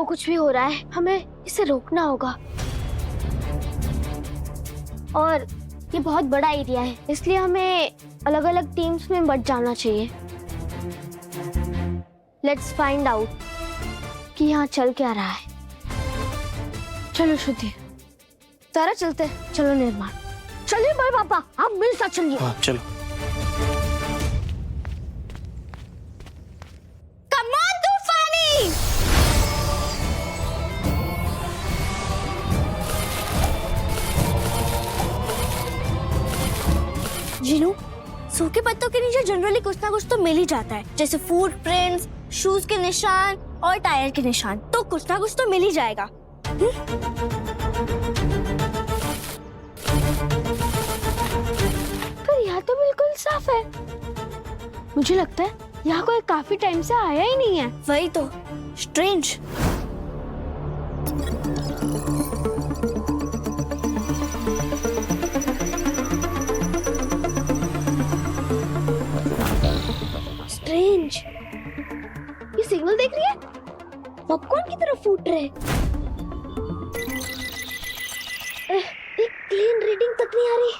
वो कुछ भी हो रहा है, हमें इसे रोकना होगा। और ये बहुत बड़ा एरिया है, इसलिए हमें अलग अलग टीम्स में बट जाना चाहिए। लेट्स फाइंड आउट कि यहाँ चल क्या रहा है। चलो श्रुति, तारा चलते हैं। चलो निर्माण, चलिए बड़े पापा, आप मेरे साथ चलिए। हाँ चलो। कम ऑन तूफानी। जीनू, सूखे पत्तों के नीचे जनरली कुछ ना कुछ तो मिल ही जाता है, जैसे फूट प्रिंट्स, शूज के निशान और टायर के निशान। तो कुछ ना कुछ तो मिल ही जाएगा। पर यहाँ तो बिल्कुल साफ है। मुझे लगता है यहाँ कोई काफी टाइम से आया ही नहीं है। वही तो, स्ट्रेंज। स्ट्रेंज। ये सिग्नल देख रही है? पॉपकॉर्न की तरफ फूट रहे। एक क्लीन रीडिंग तक नहीं आ रही।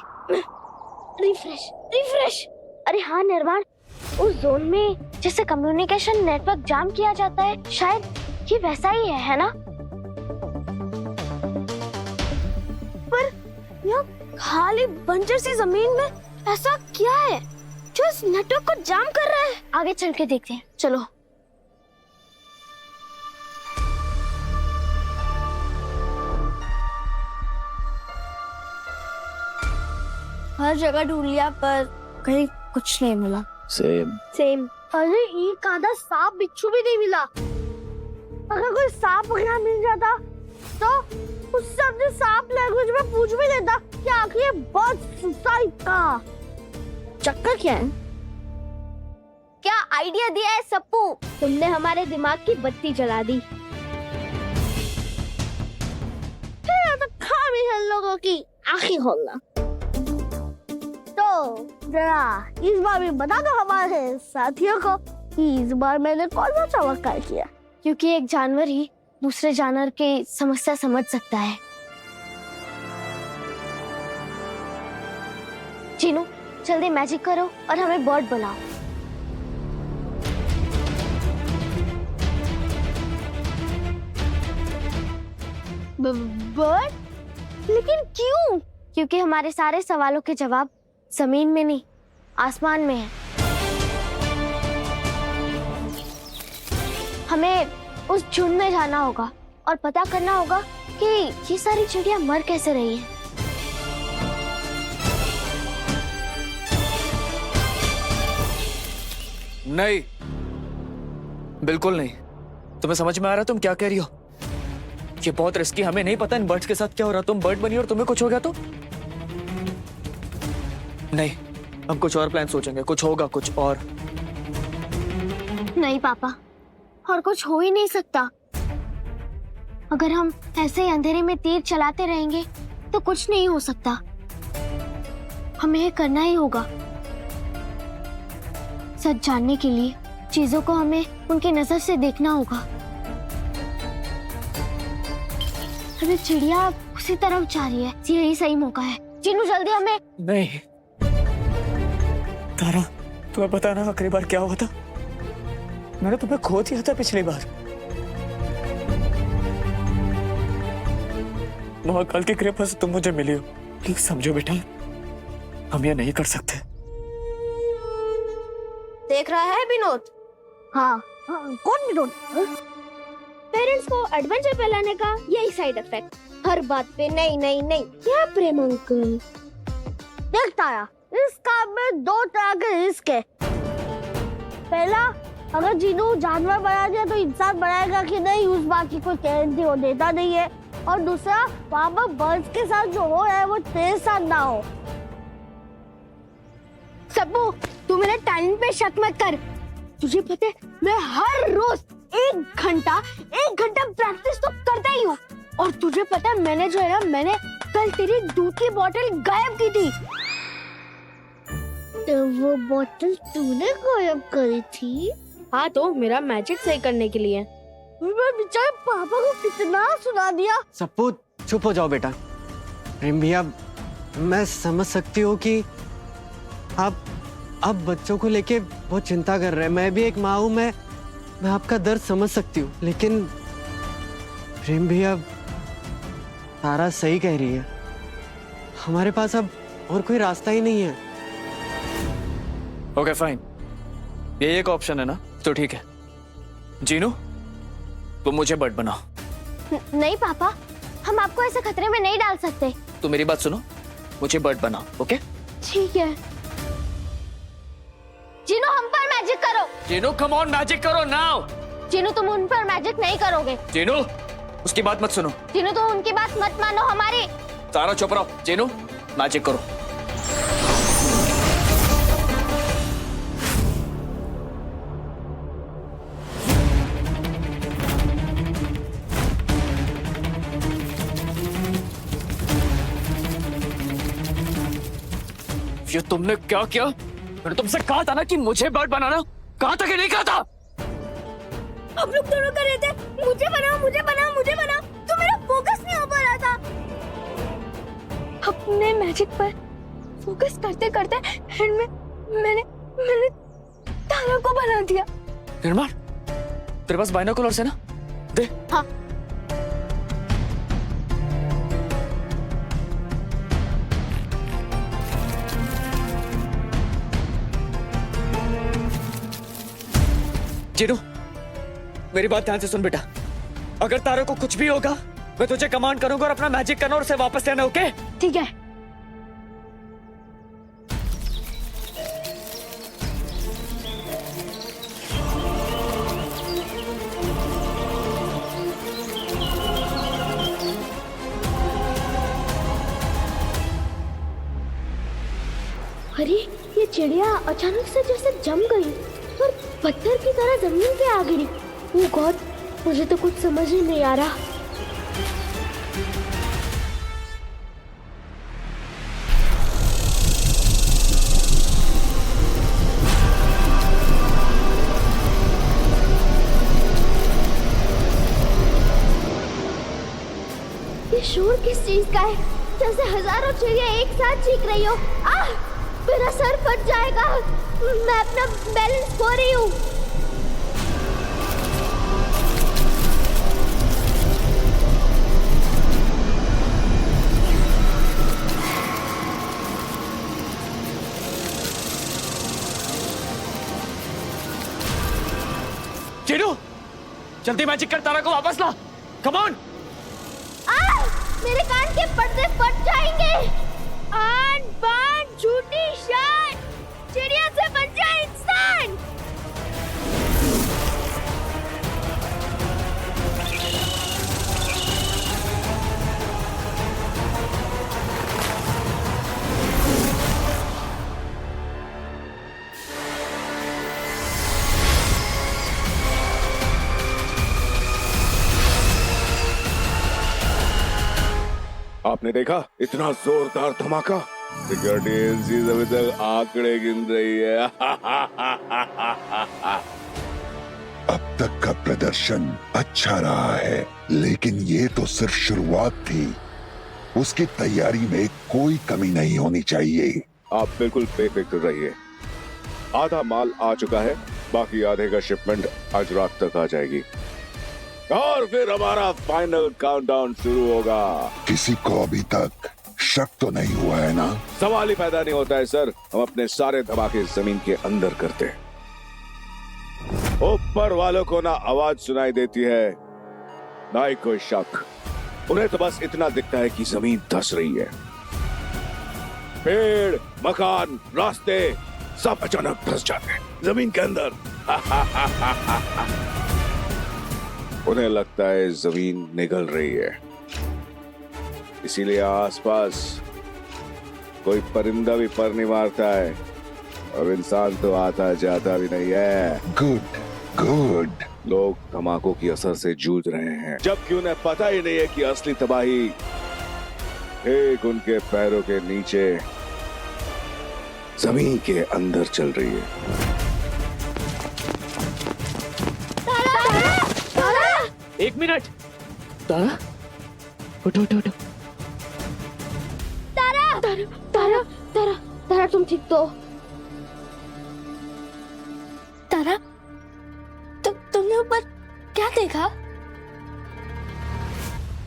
Refresh refresh. अरे हाँ निर्वाण, उस जोन में जैसे कम्युनिकेशन नेटवर्क जाम किया जाता है, शायद ये वैसा ही है ना? पर यहाँ खाली बंजर सी जमीन में ऐसा क्या है जो इस नेटवर्क को जाम कर रहा है? आगे चल के देखते हैं, चलो। हर जगह ढूंढ लिया पर कहीं कुछ नहीं मिला। सेम। अरे एक आधा सांप बिच्छू भी नहीं मिला। अगर कोई सांप वगैरह मिल जाता तो उससे अपने सांप लैंग्वेज में पूछ भी लेता कि आखिर ये बर्ड सुसाइड का चक्कर क्या है? क्या आइडिया दिया है सप्पू? तुमने हमारे दिमाग की बत्ती जला दी। फिर तो खामी है लोगों की आंखें खोलना। तो जरा इस बार भी बता दो हमारे साथियों को कि इस बार मैंने कौन सा चमत्कार किया। क्योंकि एक जानवर ही दूसरे जानवर की समस्या समझ सकता है। जीनू, जल्दी मैजिक करो और हमें बर्ड बनाओ। बर्ड? लेकिन क्यों? क्योंकि हमारे सारे सवालों के जवाब जमीन में नहीं, आसमान में है। हमें उस झुंड में जाना होगा और पता करना होगा कि ये सारी चिड़िया मर कैसे रही हैं। नहीं, बिल्कुल नहीं। तुम्हें समझ में आ रहा है तुम क्या कह रही हो? ये बहुत रिस्की, हमें नहीं पता इन बर्ड्स के साथ क्या हो रहा। तुम बर्ड बनी और तुम्हें कुछ हो गया तो? नहीं, हम कुछ और प्लान सोचेंगे, कुछ होगा कुछ और। नहीं पापा, और कुछ हो ही नहीं सकता। अगर हम ऐसे ही अंधेरे में तीर चलाते रहेंगे तो कुछ नहीं हो सकता। हमें ये करना ही होगा। सच जानने के लिए चीजों को हमें उनकी नजर से देखना होगा। अरे चिड़िया उसी तरफ जा रही है, यही सही मौका है। जीनू जल्दी हमें। नहीं तारा, तुम्हें पता ना आखिरी बार क्या हुआ था? मैंने तुम्हें खो दिया था पिछली बार। महाकाल की कृपा से तुम मुझे मिली हो। प्लीज समझो बेटा, हम ये नहीं कर सकते। देख रहा है विनोद? हाँ, कौन विनोद? पेरेंट्स को एडवेंचर पे लाने का यही साइड इफेक्ट। हर बात पे नहीं नहीं नहीं। क्या प्रेम अंकल? देखता है, इस काम में दो तरह के रिस्क है। पहला, अगर जीनू जानवर बना दिया तो इंसान बनाएगा कि नहीं, उस बात की कोई गारंटी वो देता नहीं है। और दूसरा, वहाँ पर बर्ड्स के साथ जो हो रहा है वो तेरे साथ ना हो। सब्बू, तू मेरे टैलेंट पे शक मत कर। तुझे पता है मैं हर रोज एक घंटा प्रैक्टिस तो करता ही हूँ। और तुझे पता है मैंने जो है ना, मैंने कल तेरी दूध की बोतल गायब की थी। तो वो बोतल तूने गायब करी थी? हाँ, तो मेरा मैजिक सही करने के लिए। मैं बेचारे पापा को कितना सुना दिया। सप्पू चुप हो जाओ बेटा। प्रेम भैया, मैं समझ सकती हूँ कि आप बच्चों को लेके बहुत चिंता कर रहे हैं। मैं भी एक माँ हूँ, मैं आपका दर्द समझ सकती हूँ, लेकिन प्रेम भैया तारा सही कह रही है। हमारे पास अब और कोई रास्ता ही नहीं है। ओके फाइन, ये एक ऑप्शन है ना, तो ठीक है। जीनू, तुम मुझे बर्ड बनाओ। नहीं पापा, हम आपको ऐसे खतरे में नहीं डाल सकते। तो मेरी बात सुनो, मुझे बर्ड बनाओ, ओके? ठीक है। जीनू हम पर मैजिक करो। जीनू कम ऑन, मैजिक करो नाउ। जीनू तुम उन पर मैजिक नहीं करोगे। जीनू उसकी बात मत सुनो। जीनू तुम उनकी बात मत मानो हमारी। तारा चुप रहो। जीनू मैजिक करो। ये तुमने क्या किया? मैंने तुमसे कहा था ना कि मुझे बर्ड बनाना। कहा था कि नहीं कहा था? हम लोग दोनों कर रहे थे, मुझे बनाओ मुझे बनाओ मुझे बनाओ, तो मेरा फोकस नहीं हो पा रहा था। अपने मैजिक पर फोकस करते करते एंड में मैंने तारा को बना दिया। निर्मल, तेरे पास बाइनोकुलर्स है ना? दे। हाँ। जीनू, मेरी बात ध्यान से सुन बेटा। अगर तारा को कुछ भी होगा, मैं तुझे कमांड करूंगा और अपना मैजिक करना और उसे वापस लेना, ओके? ठीक है। अरे ये चिड़िया अचानक से जैसे जम गई और पत्थर की तरह जमीन पे आ गिरी। ओह गॉड, मुझे तो कुछ समझ ही नहीं आ रहा। ये शोर किस चीज का है? जैसे हजारों चिड़िया एक साथ चीख रही हो। मेरा सर फट जाएगा, मैं अपना बैलेंस खो रही हूँ। जीनू, जल्दी मैजिक कर, तारा को वापस ला। Come on. मेरे कान के पर्दे फट जाएंगे। आन बान झूठी शान, चिड़िया से बन जाए इंसान। आपने देखा इतना जोरदार धमाका? सिक्योरिटी एजेंसीज अभी तक आंकड़े गिन रही है। अब तक का प्रदर्शन अच्छा रहा है, लेकिन ये तो सिर्फ शुरुआत थी। उसकी तैयारी में कोई कमी नहीं होनी चाहिए। आप बिल्कुल बेफिक्र रहिए। आधा माल आ चुका है, बाकी आधे का शिपमेंट आज रात तक आ जाएगी और फिर हमारा फाइनल काउंटडाउन शुरू होगा। किसी को अभी तक शक तो नहीं हुआ है ना? सवाल ही पैदा नहीं होता है सर। हम अपने सारे धमाके जमीन के अंदर करते हैं। ऊपर वालों को ना आवाज सुनाई देती है, ना ही कोई शक। उन्हें तो बस इतना दिखता है कि जमीन धंस रही है। पेड़, मकान, रास्ते सब अचानक धंस जाते हैं जमीन के अंदर। उन्हें लगता है जमीन निगल रही है, इसीलिए आसपास कोई परिंदा भी पर नहीं मारता है और इंसान तो आता जाता भी नहीं है। Good good. लोग धमाकों की असर से जूझ रहे हैं, जबकि उन्हें पता ही नहीं है कि असली तबाही एक उनके पैरों के नीचे जमीन के अंदर चल रही है। तारा! तारा! 1 मिनट। तारा उठो उठो उठो। तारा तारा तारा तारा तारा तुम ठीक तो? तारा तुमने ऊपर क्या देखा?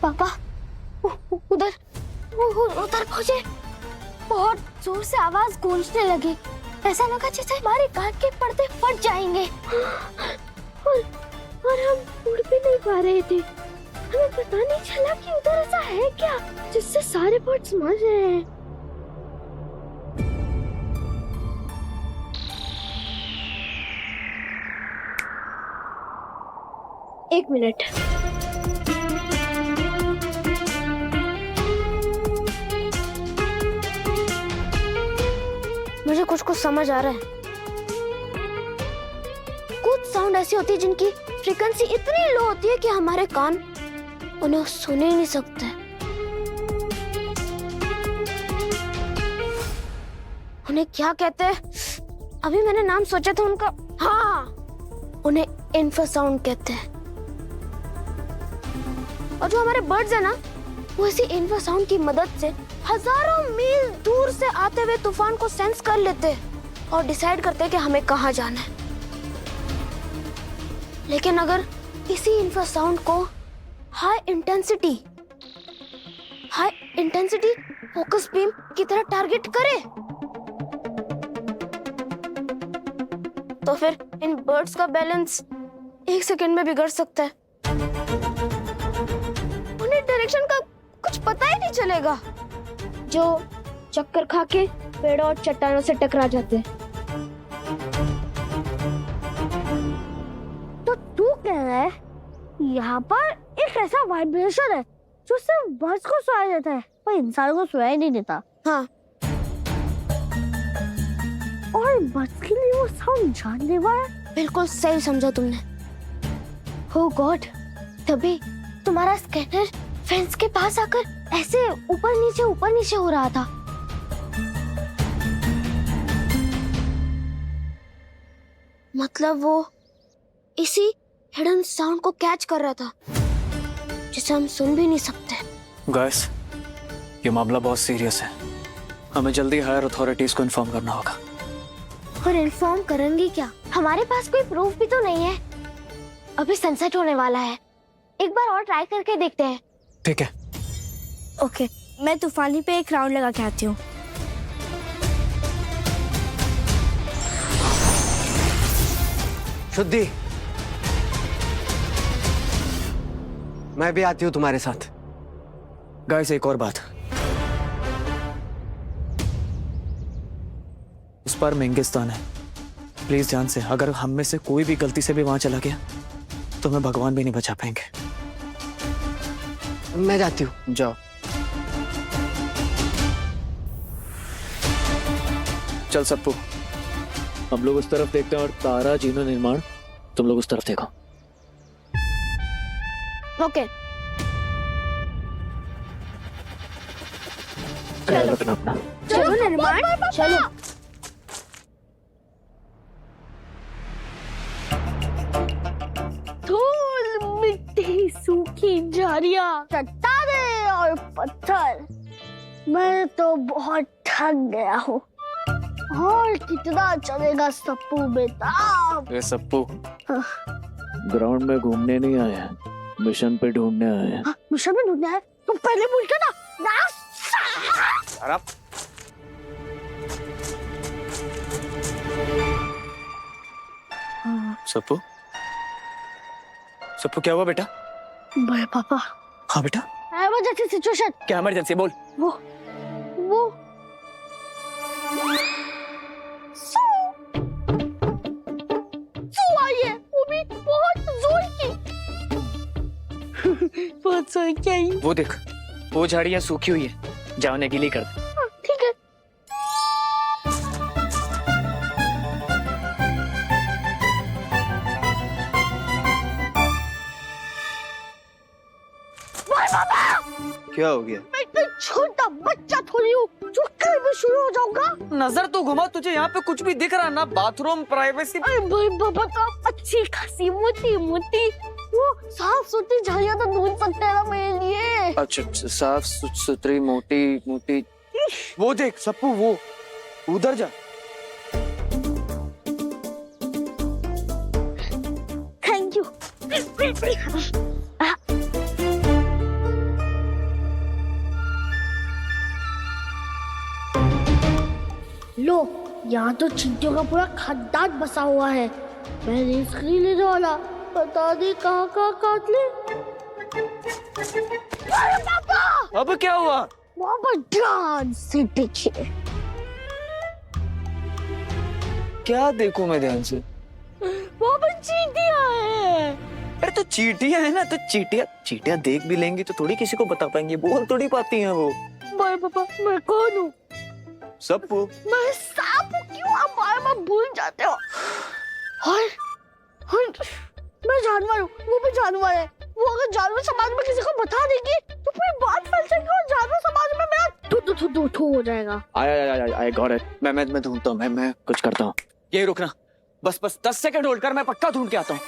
पापा उधर उधर पहुंचे। बहुत जोर से आवाज गूंजने लगी। ऐसा लगा जैसे हमारे कान के पर्दे फट जाएंगे। और हम उड़ भी नहीं पा रहे थे। हमें पता नहीं चला कि उधर ऐसा है क्या जिससे सारे बर्ड्स मर रहे हैं। एक मिनट। मुझे कुछ समझ आ रहा है। कुछ साउंड ऐसी होती है जिनकी फ्रीक्वेंसी इतनी लो होती है कि हमारे कान उन्हें सुन ही नहीं सकते। उन्हें क्या कहते हैं? अभी मैंने नाम सोचा था उनका। हाँ, उन्हें इंफ्रासाउंड कहते हैं। और जो हमारे बर्ड्स है ना, वो इसी इंफ्रासाउंड की मदद से हजारों मील दूर से आते हुए तूफान को सेंस कर लेते हैं और डिसाइड करते हैं कि हमें कहाँ जाना है। लेकिन अगर इसी इंफ्रासाउंड को हाई इंटेंसिटी फोकस बीम की तरह टारगेट करे तो फिर इन बर्ड्स का बैलेंस 1 सेकंड में बिगड़ सकता है। उन्हें डायरेक्शन का कुछ पता ही नहीं चलेगा। जो चक्कर खा के पेड़ों और चट्टानों से टकरा जाते हैं। तो तू कह रहा है यहाँ पर एक ऐसा वाइब्रेशन है जो सिर्फ बर्ड्स को सुनाई देता है पर इंसान को सुनाई नहीं देता। हाँ, और बर्ड्स के लिए वो साउंड जानलेवा है। बिल्कुल सही समझा तुमने। हो गॉड, तभी तुम्हारा स्कैनर फेंस के पास आकर ऐसे ऊपर नीचे हो रहा था। मतलब वो इसी हिडन साउंड को कैच कर रहा था जिसे हम सुन भी नहीं सकते। गाइस, ये मामला बहुत सीरियस है। हमें जल्दी हायर अथॉरिटीज को इन्फॉर्म करना होगा। और इन्फॉर्म करेंगे क्या? हमारे पास कोई प्रूफ भी तो नहीं है। अभी सनसेट होने वाला है, एक बार और ट्राई करके देखते हैं। ठीक है। ओके, मैं तूफानी पे एक राउंड लगा के आती हूँ। शुद्धि, मैं भी आती हूँ तुम्हारे साथ। गाइस, एक और बात। उस पर मेंगिस्तान है। प्लीज ध्यान से, अगर हम में से कोई भी गलती से भी वहां चला गया तो हमें भगवान भी नहीं बचा पाएंगे। मैं जाती हूँ। जाओ। चल सप्पू, हम लोग उस तरफ देखते हैं और तारा, जीनो, निर्माण, तुम लोग उस तरफ देखो। ओके। ख्याल रखना अपना। चलो निर्माण, चलो। धूल, मिट्टी, सूखी झाड़ियाँ, चट्टानें और पत्थर। मैं तो बहुत थक गया हूँ। और कितना चलेगा सप्पू बेटा? ये सप्पू ग्राउंड में घूमने नहीं आए हैं, मिशन पे ढूंढने आए हैं। मिशन में ढूंढना है? तुम पहले बोल के ना। सप्पू, सप्पू क्या हुआ बेटा? बड़े पापा। हाँ बेटा। Emergency situation. क्या इमरजेंसी? बोल। वो आई है, वो भी बहुत जोर की। बहुत जोर की आई। वो देख, वो झाड़ियाँ सूखी हुई है, जाने के लिए कर दे। ठीक है। क्या हो गया? मैं कोई छोटा बच्चा थोड़ी हूँ जो कल में शुरू हो जाऊंगा। नजर तो घुमा, तुझे यहाँ पे कुछ भी दिख रहा ना? Bathroom, privacy. अरे भाई बाबा, तो अच्छी खासी मोटी मोटी वो साफ सुथरी झाड़ियां तो ढूंढ सकते हैं ना मेरे लिए। अच्छा, साफ सुथरी मोटी मोटी, वो देख सप्पू, वो उधर जा। Thank you. लो, यहाँ तो चींटियों का पूरा खड्डाट बसा हुआ है। मैं रिस्क नहीं लेने वाला, पता नहीं कहाँ कहाँ काट ले। अरे पापा! अब क्या हुआ? वहाँ पर ध्यान से देखिए। क्या देखूं मैं ध्यान से? वहाँ पर चींटियाँ हैं। अरे तो चींटियां है ना, तो चींटियां देख भी लेंगी तो थोड़ी किसी को बता पाएंगे, बोल थोड़ी पाती हैं वो। बड़े पापा, मैं कौन हूँ? सप्पू। मैं सांप हूँ, क्यों आप बार-बार भूल जाते हो? और मैं जानवर हूँ, वो भी जानवर है। वो अगर जानवर समाज में किसी को बता देगी तो पूरी बात फैल जाएगी और जानवर समाज में मेरा थू हो जाएगा। I got it. मैं ढूंढता हूँ, मैं कुछ करता हूँ। यही रुकना, बस 10 सेकंड होल्ड कर, मैं पक्का ढूंढ के आता हूँ।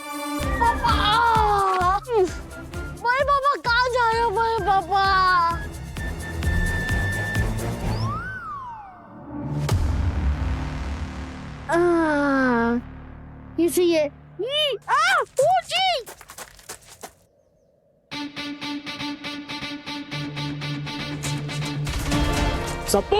बड़े पापा कहाँ जा रहे हो बड़े पापा? इसी ये सप्पू,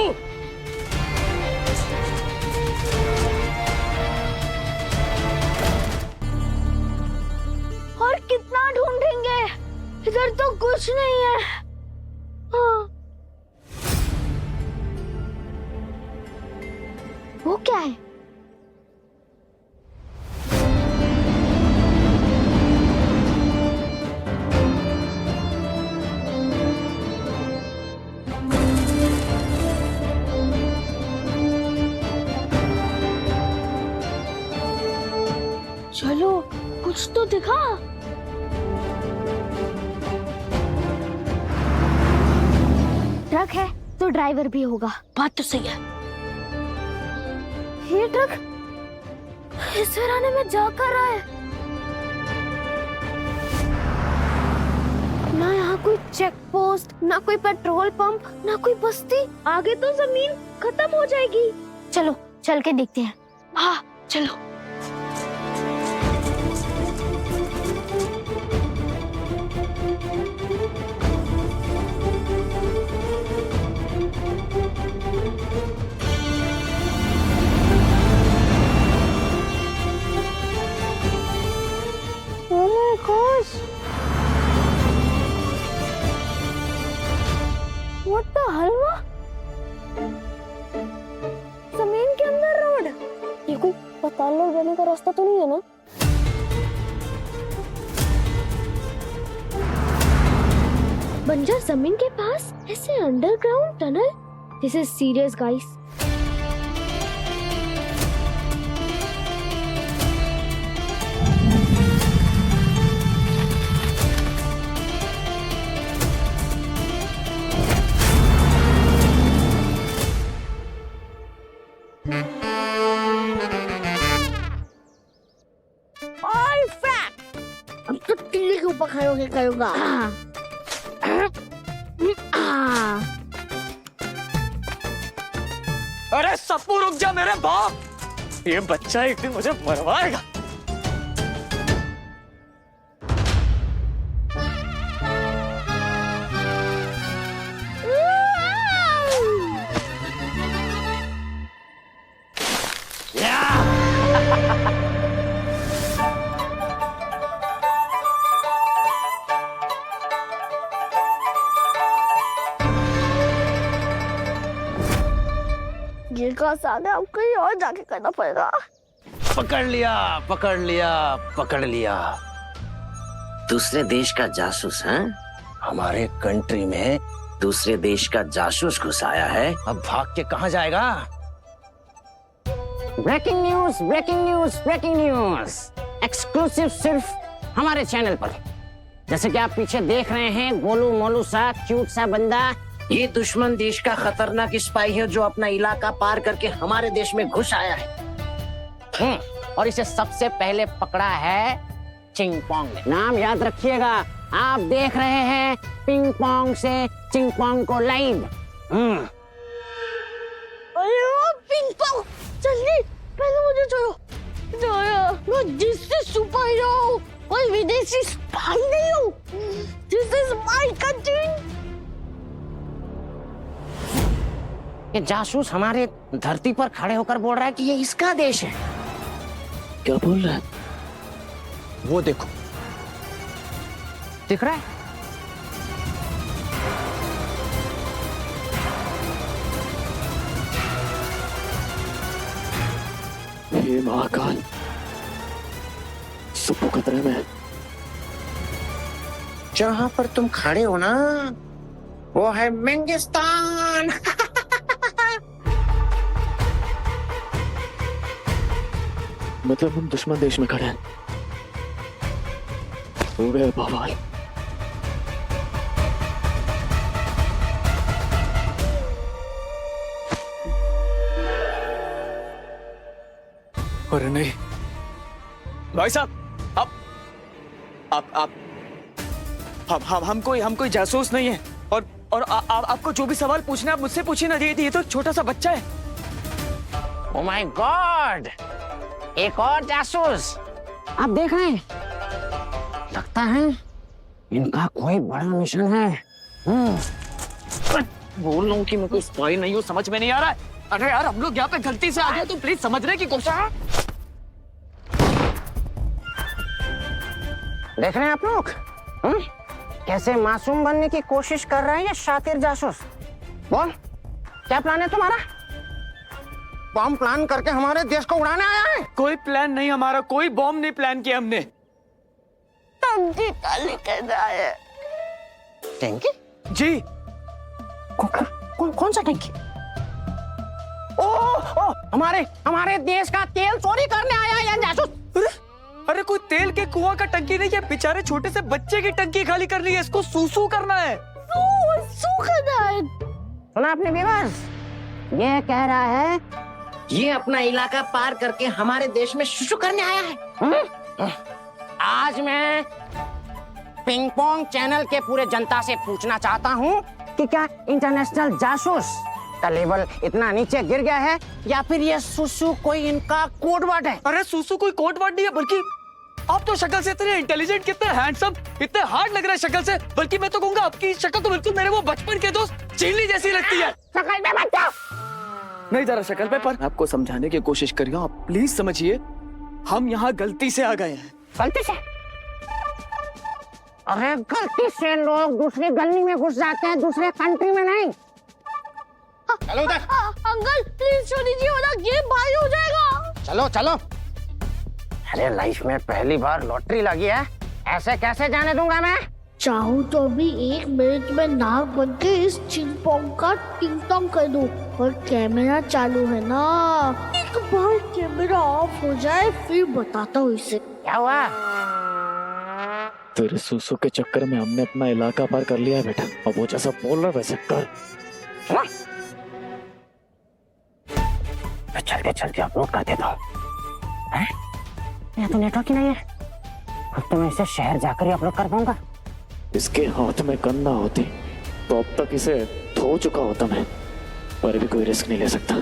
और कितना ढूंढेंगे? इधर तो कुछ नहीं है। हाँ। वो क्या है? चलो, कुछ तो दिखा। ट्रक है तो ड्राइवर भी होगा, बात तो सही है। ये ट्रक इस वीराने में जा कर रहा है। ना यहाँ कोई चेक पोस्ट, ना कोई पेट्रोल पंप, ना कोई बस्ती। आगे तो जमीन खत्म हो जाएगी। चलो चल के देखते हैं। हाँ चलो। What the हलवा? जमीन के अंदर रोड? ये कोई पाताल लोक जाने का रास्ता तो नहीं है ना? बंजर जमीन के पास ऐसे underground tunnel? This is serious, guys. अब तो टिल्ली के ऊपर खड़े होके करूंगा। अरे सप्पू रुक जा मेरे बाप, ये बच्चा एक दिन मुझे मरवाएगा। ये का साले अब कहीं और जाके करना पड़ेगा। पकड़ लिया पकड़ लिया पकड़ लिया। दूसरे देश का जासूस है, हमारे कंट्री में दूसरे देश का जासूस घुस आया है। अब भाग के कहाँ जाएगा? Breaking news breaking news breaking news, exclusive सिर्फ हमारे चैनल पर। जैसे कि आप पीछे देख रहे हैं, गोलू मोलू सा क्यूट सा बंदा, ये दुश्मन देश का खतरनाक स्पाई है जो अपना इलाका पार करके हमारे देश में घुस आया है। और इसे सबसे पहले पकड़ा है चिंग पोंग। नाम याद रखिएगा, आप देख रहे हैं पिंग पोंग से चिंग पोंग को लाइव। अरे वो पिंग पोंग, जल्दी पहले मुझे छोड़ो। मैं जिससे सुपर हीरो हूँ, कोई विदेशी स्पाई नहीं हूँ। This is my country. ये जासूस हमारे धरती पर खड़े होकर बोल रहा है कि ये इसका देश है। क्या बोल रहा है? वो देखो, दिख रहा है? हे महाकाल, सुप्पू खतरे में है। जहां पर तुम खड़े हो ना, वो है मिंगिस्तान। मतलब हम दुश्मन देश में खड़े हैं। हो गए बवाल। अरे नहीं भाई साहब, आप हम कोई जासूस नहीं है। और आपको जो भी सवाल पूछना है आप मुझसे पूछिए ना। ये तो छोटा सा बच्चा है। ओ माय गॉड, एक और जासूस। आप देख रहे हैं, लगता है इनका कोई बड़ा मिशन है। बोल रहा हूँ कि मैं कोई स्पाई नहीं हूँ, समझ में नहीं आ रहा है। अरे यार, हम लोग यहाँ पे गलती से आ गए, तो प्लीज समझने की कोशिश। देख रहे हैं आप लोग कैसे मासूम बनने की कोशिश कर रहे हैं ये शातिर जासूस। बोल, क्या प्लान है तुम्हारा? बॉम्ब प्लान करके हमारे देश को उड़ाने आया है? कोई प्लान नहीं हमारा, कोई बॉम्ब नहीं प्लान किया हमने। टंकी खाली करना है। टंकी? जी। कौन सा टंकी? ओ, हमारे देश का तेल चोरी करने आया है ये जासूस। अरे कोई तेल के कुआं का टंकी नहीं है, बेचारे छोटे से बच्चे की टंकी खाली करनी है। इसको सूसू करना है। सू करना है। सुना आपने व्यूअर्स? ये कह रहा है ये अपना इलाका पार करके हमारे देश में शुशु करने आया है। आज मैं पिंग पोंग चैनल के पूरे जनता से पूछना चाहता हूँ कि क्या इंटरनेशनल जासूस का लेवल इतना नीचे गिर गया है, या फिर ये सुसु कोई इनका कोड वर्ड है? अरे सूसू कोई कोड वर्ड नहीं है, बल्कि आप तो शक्ल से इतने इंटेलिजेंट, कितने हैंडसम, इतने हार्ड लग रहा है शक्ल से। बल्कि मैं तो कहूँगा आपकी शक्ल तो बिल्कुल मेरे वो बचपन के दोस्त चिल्ली जैसी लगती है। शक्ल में मत जाओ। नहीं जा रहा शक्ल पे, पर आपको समझाने की कोशिश कर रहा हूँ। आप प्लीज समझिए, हम यहाँ गलती से आ गए हैं। गलती से? अरे गलती से लोग दूसरी गली में घुस जाते हैं, दूसरे कंट्री में नहीं। चलो उधर। अंकल प्लीज छोड़ दीजिए, वरना गेम भारी हो जाएगा। चलो चलो। अरे लाइफ में पहली बार लॉटरी लगी है, ऐसे कैसे जाने दूंगा मैं? चाहूँ तो अभी 1 मिनट में नाग बन के इस चिंपोंग का टिंग टोंग कर दूं, और कैमरा चालू है ना। एक बार कैमरा ऑफ हो जाए फिर बताता हूँ इसे। क्या हुआ? तेरे सूसू के चक्कर में हमने अपना इलाका पार कर लिया है बेटा। अब वो जैसा बोल रहा है वैसे कर। चलते चलते अपलोड कर देता हूँ। यहाँ तो नेटवर्क ही नहीं है। अब तो मैं इसे शहर जाकर ही अपलोड कर पाऊंगा। इसके हाथ में गन ना होती तो अब तक इसे धो चुका होता मैं, पर भी कोई रिस्क नहीं ले सकता।